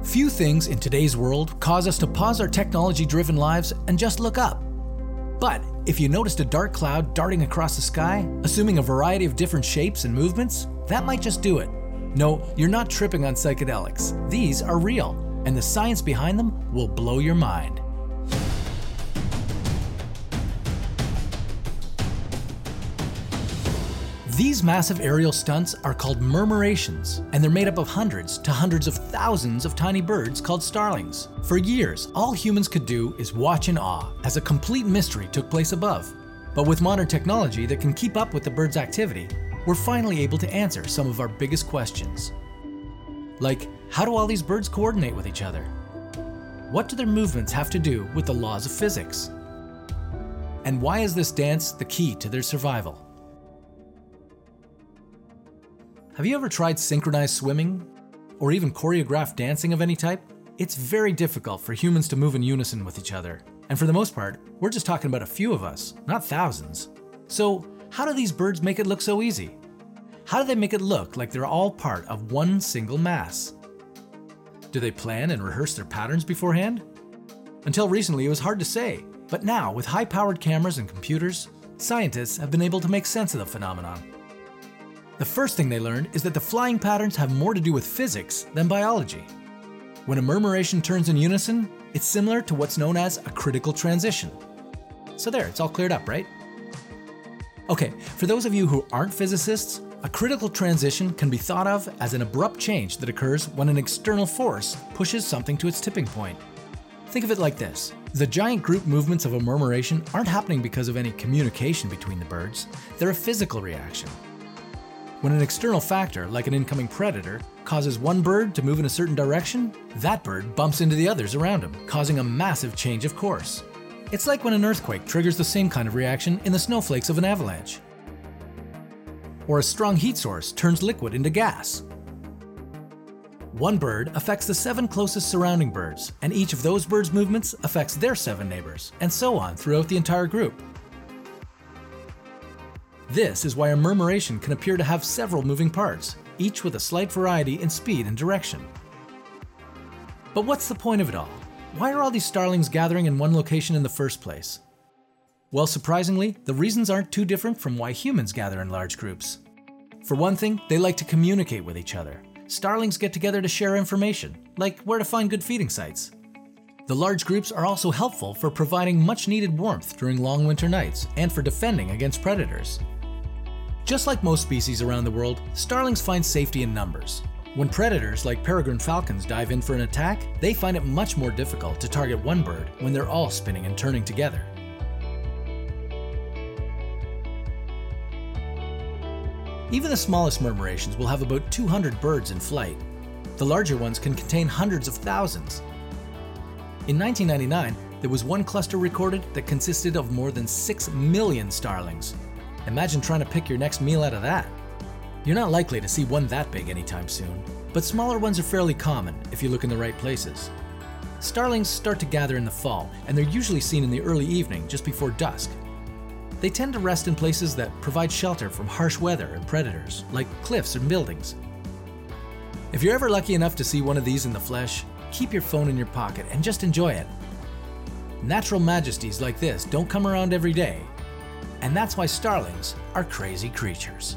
Few things in today's world cause us to pause our technology-driven lives and just look up. But if you noticed a dark cloud darting across the sky, assuming a variety of different shapes and movements, that might just do it. No, you're not tripping on psychedelics. These are real, and the science behind them will blow your mind. These massive aerial stunts are called murmurations, and they're made up of hundreds to hundreds of thousands of tiny birds called starlings. For years, all humans could do is watch in awe as a complete mystery took place above. But with modern technology that can keep up with the birds' activity, we're finally able to answer some of our biggest questions. Like, how do all these birds coordinate with each other? What do their movements have to do with the laws of physics? And why is this dance the key to their survival? Have you ever tried synchronized swimming? Or even choreographed dancing of any type? It's very difficult for humans to move in unison with each other. And for the most part, we're just talking about a few of us, not thousands. So, how do these birds make it look so easy? How do they make it look like they're all part of one single mass? Do they plan and rehearse their patterns beforehand? Until recently, it was hard to say. But now, with high-powered cameras and computers, scientists have been able to make sense of the phenomenon. The first thing they learned is that the flying patterns have more to do with physics than biology. When a murmuration turns in unison, it's similar to what's known as a critical transition. So there, it's all cleared up, right? Okay, for those of you who aren't physicists, a critical transition can be thought of as an abrupt change that occurs when an external force pushes something to its tipping point. Think of it like this. The giant group movements of a murmuration aren't happening because of any communication between the birds. They're a physical reaction. When an external factor, like an incoming predator, causes one bird to move in a certain direction, that bird bumps into the others around him, causing a massive change of course. It's like when an earthquake triggers the same kind of reaction in the snowflakes of an avalanche. Or a strong heat source turns liquid into gas. One bird affects the 7 closest surrounding birds, and each of those birds' movements affects their 7 neighbors, and so on throughout the entire group. This is why a murmuration can appear to have several moving parts, each with a slight variety in speed and direction. But what's the point of it all? Why are all these starlings gathering in one location in the first place? Well, surprisingly, the reasons aren't too different from why humans gather in large groups. For one thing, they like to communicate with each other. Starlings get together to share information, like where to find good feeding sites. The large groups are also helpful for providing much-needed warmth during long winter nights and for defending against predators. Just like most species around the world, starlings find safety in numbers. When predators like peregrine falcons dive in for an attack, they find it much more difficult to target one bird when they're all spinning and turning together. Even the smallest murmurations will have about 200 birds in flight. The larger ones can contain hundreds of thousands. In 1999, there was one cluster recorded that consisted of more than 6 million starlings. Imagine trying to pick your next meal out of that. You're not likely to see one that big anytime soon, but smaller ones are fairly common if you look in the right places. Starlings start to gather in the fall, and they're usually seen in the early evening just before dusk. They tend to rest in places that provide shelter from harsh weather and predators, like cliffs and buildings. If you're ever lucky enough to see one of these in the flesh, keep your phone in your pocket and just enjoy it. Natural majesties like this don't come around every day, and that's why starlings are crazy creatures.